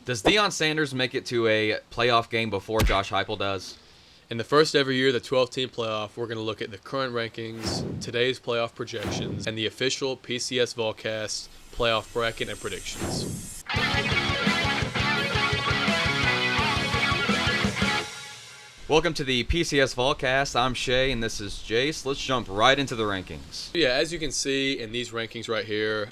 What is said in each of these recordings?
Does Deion Sanders make it to a playoff game before Josh Heupel does? In the first ever year, the 12-team playoff, we're going to look at the current rankings, today's playoff projections, and the official PCS Volcast playoff bracket and predictions. Welcome to the PCS Volcast. I'm Shea, and this is Jace. Let's jump right into the rankings. Yeah, as you can see in these rankings right here,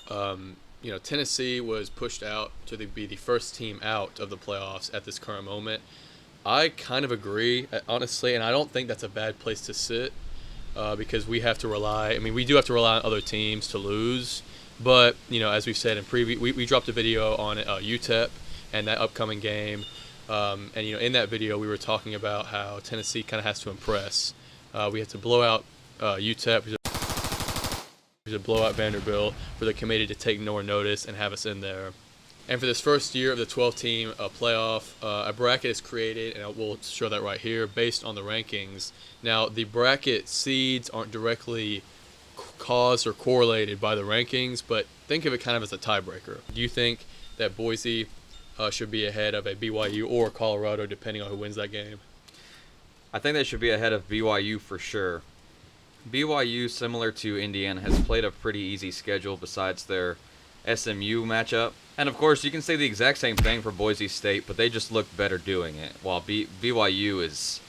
Tennessee was pushed out to be the first team out of the playoffs at this current moment. I kind of agree, honestly, and I don't think that's a bad place to sit because we have to rely. We do have to rely on other teams to lose. But, as we've said in preview, we dropped a video on UTEP and that upcoming game. In that video, we were talking about how Tennessee kind of has to impress. We had to blow out UTEP. We had to blow out Vanderbilt for the committee to take no notice and have us in there. And for this first year of the 12-team playoff, a bracket is created, and we'll show that right here, based on the rankings. Now, the bracket seeds aren't directly caused or correlated by the rankings, but think of it kind of as a tiebreaker. Do you think that Boise should be ahead of a BYU or Colorado, depending on who wins that game? I think they should be ahead of BYU for sure. BYU, similar to Indiana, has played a pretty easy schedule besides their SMU matchup. And of course, you can say the exact same thing for Boise State, but they just look better doing it, while BYU is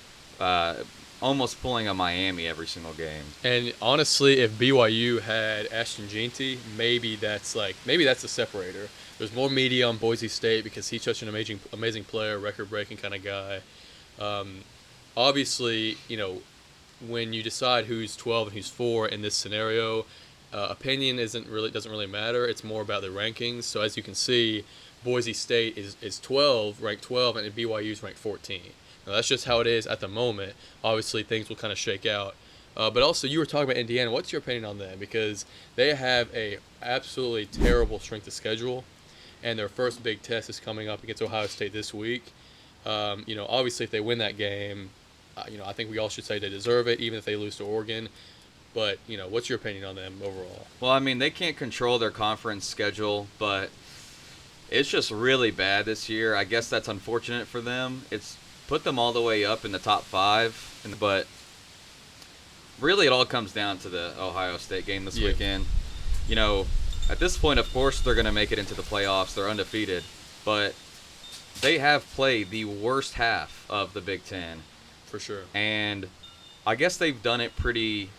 almost pulling a Miami every single game. And honestly, if BYU had Ashton Jeanty, maybe that's the separator. There's more media on Boise State because he's such an amazing player, record-breaking kind of guy. Obviously, when you decide who's 12 and who's 4 in this scenario, opinion doesn't really matter. It's more about the rankings. So as you can see, Boise State is 12, ranked 12, and BYU is ranked 14. Now that's just how it is at the moment. Obviously, things will kind of shake out. But also, you were talking about Indiana. What's your opinion on them? Because they have a absolutely terrible strength of schedule, and their first big test is coming up against Ohio State this week. Obviously, if they win that game, I think we all should say they deserve it, even if they lose to Oregon. But, what's your opinion on them overall? Well, they can't control their conference schedule, but it's just really bad this year. I guess that's unfortunate for them. It's put them all the way up in the top 5, but really it all comes down to the Ohio State game this weekend. At this point, of course, they're going to make it into the playoffs. They're undefeated, but they have played the worst half of the Big Ten. For sure. And I guess they've done it pretty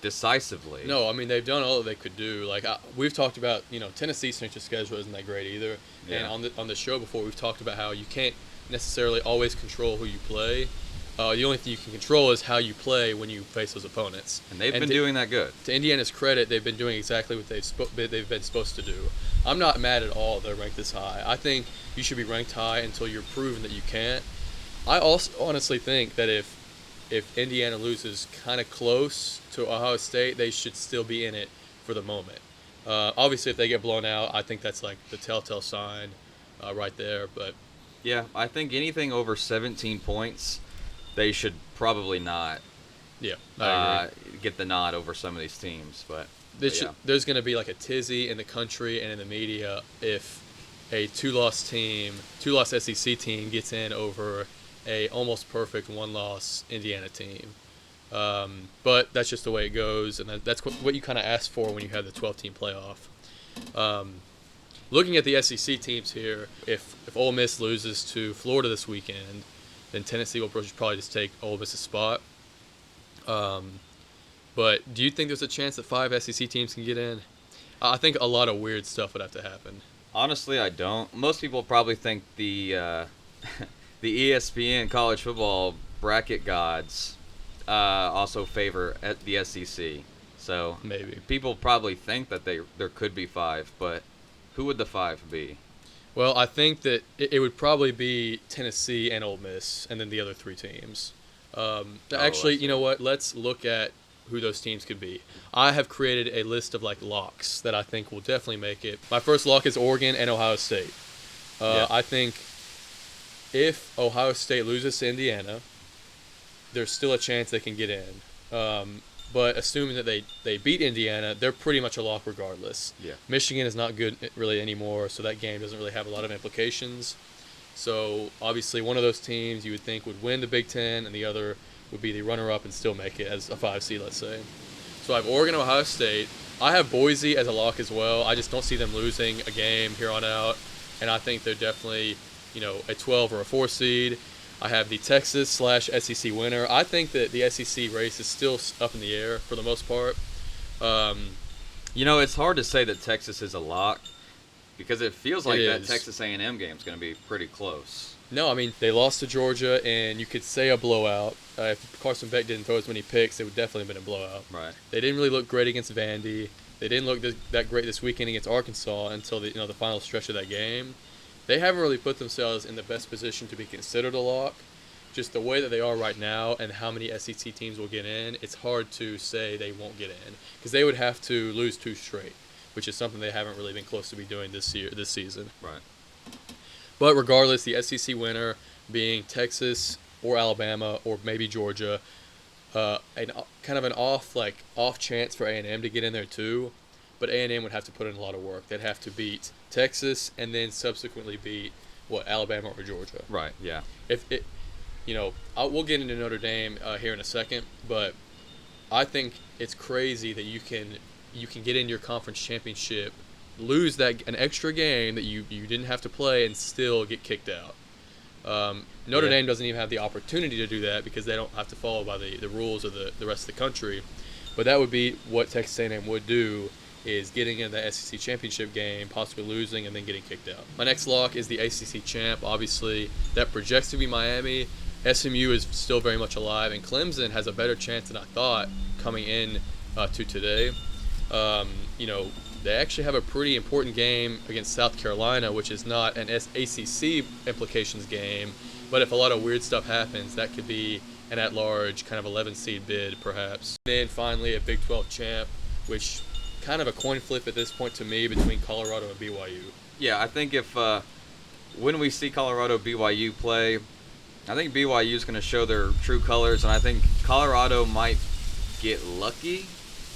decisively. No, they've done all that they could do. We've talked about, Tennessee's strength of schedule isn't that great either. Yeah. And on the show before, we've talked about how you can't necessarily always control who you play. The only thing you can control is how you play when you face those opponents. And they've been doing that good. To Indiana's credit, they've been doing exactly what they've been supposed to do. I'm not mad at all they're ranked this high. I think you should be ranked high until you're proven that you can't. I also honestly think that if Indiana loses kind of close to Ohio State, they should still be in it for the moment. Obviously, if they get blown out, I think that's like the telltale sign right there. But yeah, I think anything over 17 points, they should probably not I agree. Get the nod over some of these teams. But there's going to be like a tizzy in the country and in the media if a two-loss SEC team gets in over a almost perfect one-loss Indiana team. But that's just the way it goes, and that's what you kind of ask for when you have the 12-team playoff. Looking at the SEC teams here, if Ole Miss loses to Florida this weekend, then Tennessee will probably just take Ole Miss's spot. But do you think there's a chance that 5 SEC teams can get in? I think a lot of weird stuff would have to happen. Honestly, I don't. Most people probably think the ESPN college football bracket gods also favor the SEC. So maybe people probably think that there could be 5, but who would the 5 be? Well, I think that it would probably be Tennessee and Ole Miss, and then the other 3 teams. Actually, you know what? Let's look at who those teams could be. I have created a list of locks that I think will definitely make it. My first lock is Oregon and Ohio State. I think if Ohio State loses to Indiana, there's still a chance they can get in. But assuming that they beat Indiana, they're pretty much a lock regardless. Yeah. Michigan is not good really anymore, so that game doesn't really have a lot of implications. So obviously one of those teams you would think would win the Big Ten, and the other would be the runner-up and still make it as a 5 seed, let's say. So I have Oregon, Ohio State. I have Boise as a lock as well. I just don't see them losing a game here on out, and I think they're definitely, a 12 or a 4 seed. I have the Texas/SEC winner. I think that the SEC race is still up in the air for the most part. It's hard to say that Texas is a lock because it feels like that is. Texas A&M game is going to be pretty close. No, I mean, they lost to Georgia, and you could say a blowout. If Carson Beck didn't throw as many picks, it would definitely have been a blowout. Right. They didn't really look great against Vandy. They didn't look that great this weekend against Arkansas until the final stretch of that game. They haven't really put themselves in the best position to be considered a lock. Just the way that they are right now and how many SEC teams will get in, it's hard to say they won't get in because they would have to lose 2 straight, which is something they haven't really been close to be doing this season. Right. But regardless, the SEC winner being Texas or Alabama or maybe Georgia, kind of an off chance for A&M to get in there too. But A&M would have to put in a lot of work. They'd have to beat Texas and then subsequently beat Alabama or Georgia. Right. Yeah. We'll get into Notre Dame here in a second, but I think it's crazy that you can get into your conference championship, lose an extra game that you didn't have to play, and still get kicked out. Notre Dame doesn't even have the opportunity to do that because they don't have to follow by the rules of the rest of the country. But that would be what Texas A&M would do, is getting in the SEC championship game, possibly losing, and then getting kicked out. My next lock is the ACC champ. Obviously, that projects to be Miami. SMU is still very much alive, and Clemson has a better chance than I thought coming in to today. They actually have a pretty important game against South Carolina, which is not an ACC implications game, but if a lot of weird stuff happens, that could be an at-large kind of 11-seed bid, perhaps. Then finally, a Big 12 champ, which kind of a coin flip at this point to me between Colorado and BYU. Yeah, I think when we see Colorado BYU play, I think BYU is going to show their true colors, and I think Colorado might get lucky.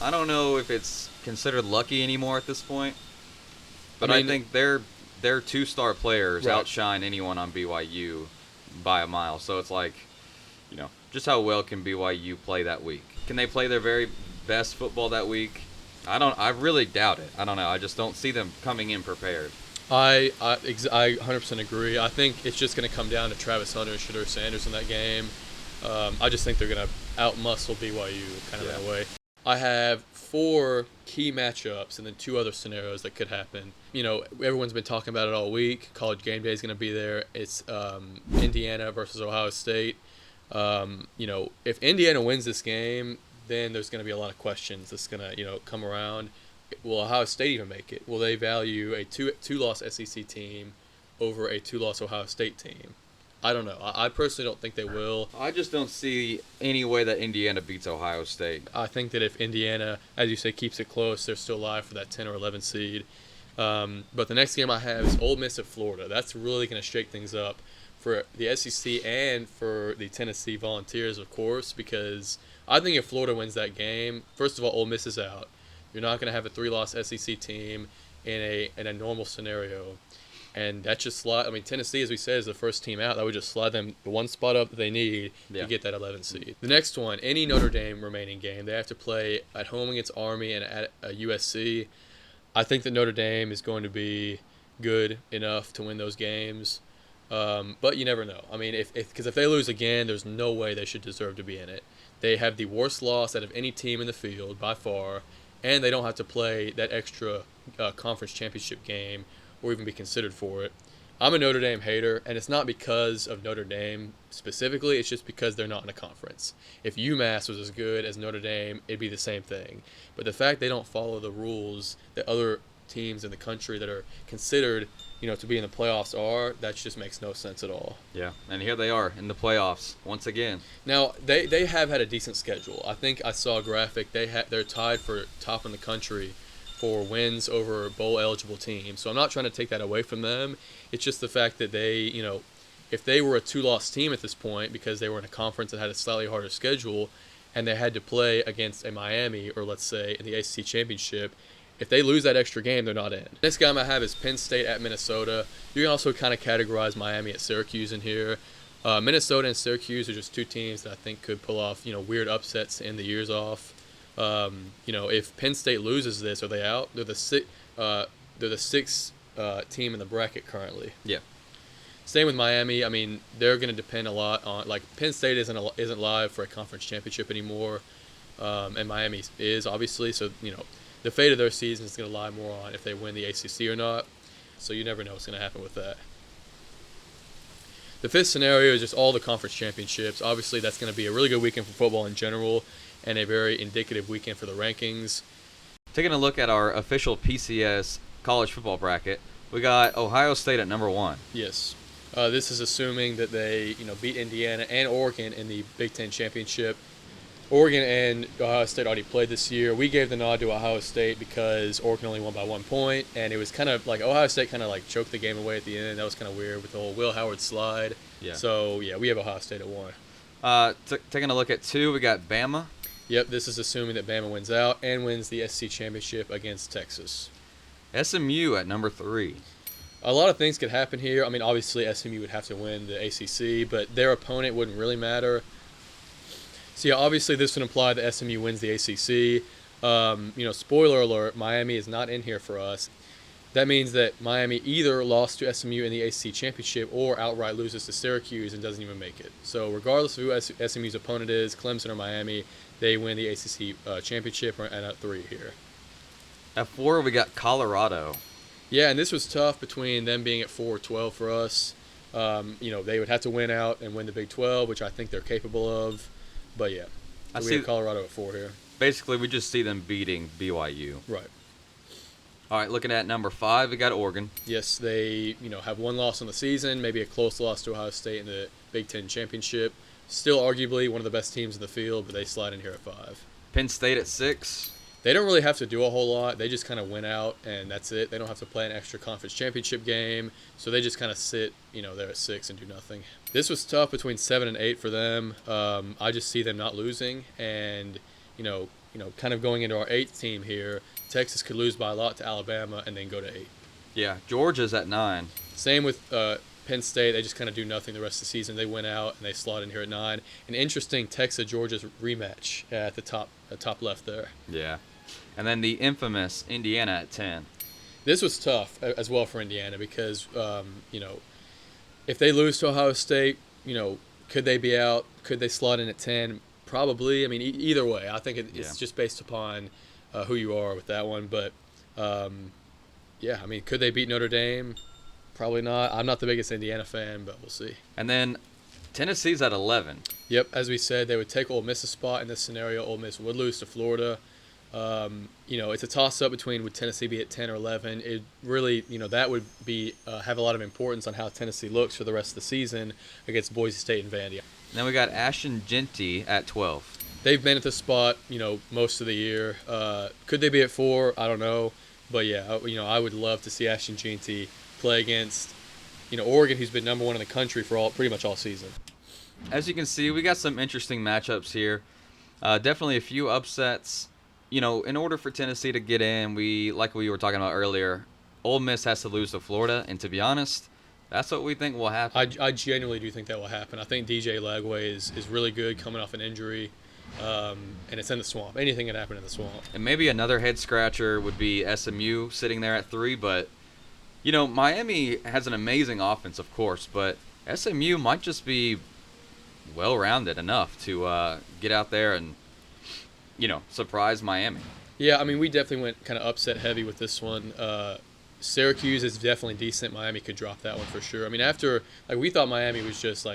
I don't know if it's considered lucky anymore at this point, but I think their 2-star players outshine anyone on BYU by a mile. So it's like, just how well can BYU play that week? Can they play their very best football that week? I really doubt it. I don't know. I just don't see them coming in prepared. I 100% agree. I think it's just going to come down to Travis Hunter and Shedeur Sanders in that game. I just think they're going to outmuscle BYU kind of that way. I have 4 key matchups and then 2 other scenarios that could happen. Everyone's been talking about it all week. College game day is going to be there. It's Indiana versus Ohio State. If Indiana wins this game, then there's going to be a lot of questions that's going to, come around. Will Ohio State even make it? Will they value a two-loss SEC team over a 2-loss Ohio State team? I don't know. I personally don't think they will. I just don't see any way that Indiana beats Ohio State. I think that if Indiana, as you say, keeps it close, they're still alive for that 10 or 11 seed. But the next game I have is Ole Miss at Florida. That's really going to shake things up for the SEC and for the Tennessee Volunteers, of course, because I think if Florida wins that game, first of all, Ole Miss is out. You're not going to have a 3-loss SEC team in a normal scenario. And that just Tennessee, as we said, is the first team out. That would just slide them the one spot up that they need to get that 11 seed. The next one, any Notre Dame remaining game, they have to play at home against Army and at USC. I think that Notre Dame is going to be good enough to win those games. But you never know. Because if they lose again, there's no way they should deserve to be in it. They have the worst loss out of any team in the field by far, and they don't have to play that extra conference championship game or even be considered for it. I'm a Notre Dame hater, and it's not because of Notre Dame specifically. It's just because they're not in a conference. If UMass was as good as Notre Dame, it'd be the same thing. But the fact they don't follow the rules that other teams in the country that are considered, to be in the playoffs that just makes no sense at all. Yeah, and here they are in the playoffs once again. Now, they have had a decent schedule. I think I saw a graphic. They're tied for top in the country for wins over bowl-eligible teams. So I'm not trying to take that away from them. It's just the fact that they, if they were a 2-loss team at this point because they were in a conference that had a slightly harder schedule, and they had to play against a Miami, or let's say in the ACC Championship, if they lose that extra game, they're not in. Next game I have is Penn State at Minnesota. You can also kind of categorize Miami at Syracuse in here. Minnesota and Syracuse are just two teams that I think could pull off, weird upsets to end the years off. If Penn State loses this, are they out? They're the sixth team in the bracket currently. Yeah. Same with Miami. I mean, they're going to depend a lot on, like, Penn State isn't live for a conference championship anymore, and Miami is, obviously. So, the fate of their season is going to lie more on if they win the ACC or not. So you never know what's going to happen with that. The fifth scenario is just all the conference championships. Obviously, that's going to be a really good weekend for football in general and a very indicative weekend for the rankings. Taking a look at our official PCS college football bracket, we got Ohio State at number 1. Yes. This is assuming that they, beat Indiana and Oregon in the Big Ten championship. Oregon and Ohio State already played this year. We gave the nod to Ohio State because Oregon only won by 1 point, and it was kind of like Ohio State kind of like choked the game away at the end. That was kind of weird with the whole Will Howard slide. Yeah. So, yeah, we have Ohio State at 1. Taking a look at 2, we got Bama. Yep, this is assuming that Bama wins out and wins the SEC championship against Texas. SMU at number 3. A lot of things could happen here. I mean, obviously SMU would have to win the ACC, but their opponent wouldn't really matter. So, yeah, obviously this would imply that SMU wins the ACC. Spoiler alert, Miami is not in here for us. That means that Miami either lost to SMU in the ACC championship or outright loses to Syracuse and doesn't even make it. So regardless of who SMU's opponent is, Clemson or Miami, they win the ACC championship and at 3 here. At 4, we got Colorado. Yeah, and this was tough between them being at 4 or 12 for us. They would have to win out and win the Big 12, which I think they're capable of. But, yeah, we have Colorado at 4 here. Basically, we just see them beating BYU. Right. All right, looking at number 5, we got Oregon. Yes, they have 1 loss on the season, maybe a close loss to Ohio State in the Big Ten championship. Still arguably one of the best teams in the field, but they slide in here at 5. Penn State at 6. They don't really have to do a whole lot. They just kind of win out, and that's it. They don't have to play an extra conference championship game, so they just kind of sit, there at 6 and do nothing. This was tough between 7 and 8 for them. I just see them not losing, and kind of going into our 8th team here, Texas could lose by a lot to Alabama and then go to 8. Yeah, Georgia's at 9. Same with Penn State. They just kind of do nothing the rest of the season. They win out and they slot in here at 9. An interesting Texas-Georgia's rematch at the top left there. Yeah. And then the infamous Indiana at 10. This was tough as well for Indiana because, if they lose to Ohio State, could they be out? Could they slot in at 10? Probably. I mean, either way. I think it's just based upon who you are with that one. But, could they beat Notre Dame? Probably not. I'm not the biggest Indiana fan, but we'll see. And then Tennessee's at 11. Yep, as we said, they would take Ole Miss's spot in this scenario. Ole Miss would lose to Florida. It's a toss-up between would Tennessee be at 10 or 11. It really, that would be have a lot of importance on how Tennessee looks for the rest of the season against Boise State and Vandy. Then we got Ashton Genty at 12. They've been at this spot, most of the year. Could they be at 4? I don't know. But, yeah, I would love to see Ashton Genty play against, Oregon, who's been number 1 in the country for pretty much all season. As you can see, we got some interesting matchups here. Definitely a few upsets. In order for Tennessee to get in, like we were talking about earlier, Ole Miss has to lose to Florida, and to be honest, that's what we think will happen. I genuinely do think that will happen. I think DJ Lagway is really good coming off an injury, and it's in the swamp. Anything can happen in the swamp. And maybe another head-scratcher would be SMU sitting there at 3, but, Miami has an amazing offense, of course, but SMU might just be well-rounded enough to get out there and surprise Miami. Yeah, I mean, we definitely went kind of upset heavy with this one. Syracuse is definitely decent. Miami could drop that one for sure. I mean, after, we thought Miami was just,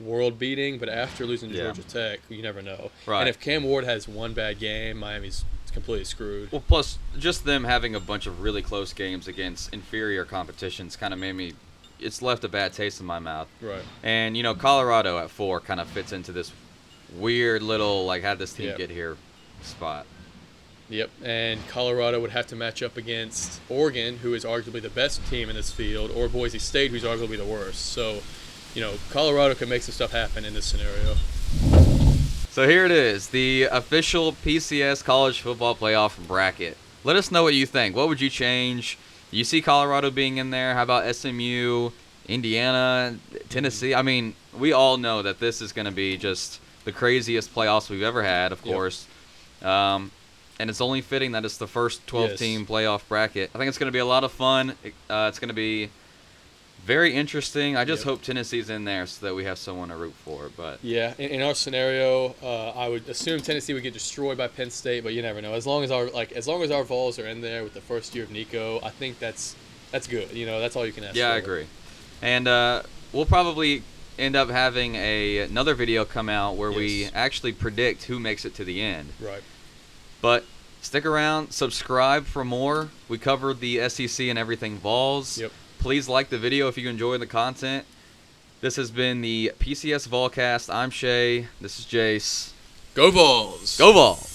world beating, but after losing to Georgia Tech, you never know. Right. And if Cam Ward has one bad game, Miami's completely screwed. Well, plus, just them having a bunch of really close games against inferior competitions kind of made me, it's left a bad taste in my mouth. Right. And, Colorado at 4 kind of fits into this weird little, how'd this team get here spot. Yep, and Colorado would have to match up against Oregon, who is arguably the best team in this field, or Boise State, who's arguably the worst. So, Colorado could make some stuff happen in this scenario. So here it is, the official PCS College Football Playoff bracket. Let us know what you think. What would you change? You see Colorado being in there. How about SMU, Indiana, Tennessee? I mean, we all know that this is going to be just the craziest playoffs we've ever had, of course. And it's only fitting that it's the first 12-team playoff bracket. I think it's going to be a lot of fun. It's going to be very interesting. I just hope Tennessee's in there so that we have someone to root for. But yeah, in our scenario, I would assume Tennessee would get destroyed by Penn State, but you never know. As long as our Vols are in there with the first year of Nico, I think that's good. You know, that's all you can ask for. Yeah, I agree. And we'll probably end up having another video come out where we actually predict who makes it to the end. Right. But stick around, subscribe for more. We covered the SEC and everything Vols. Yep. Please like the video if you enjoy the content. This has been the PCS Volcast. I'm Shea. This is Jace. Go Vols! Go Vols!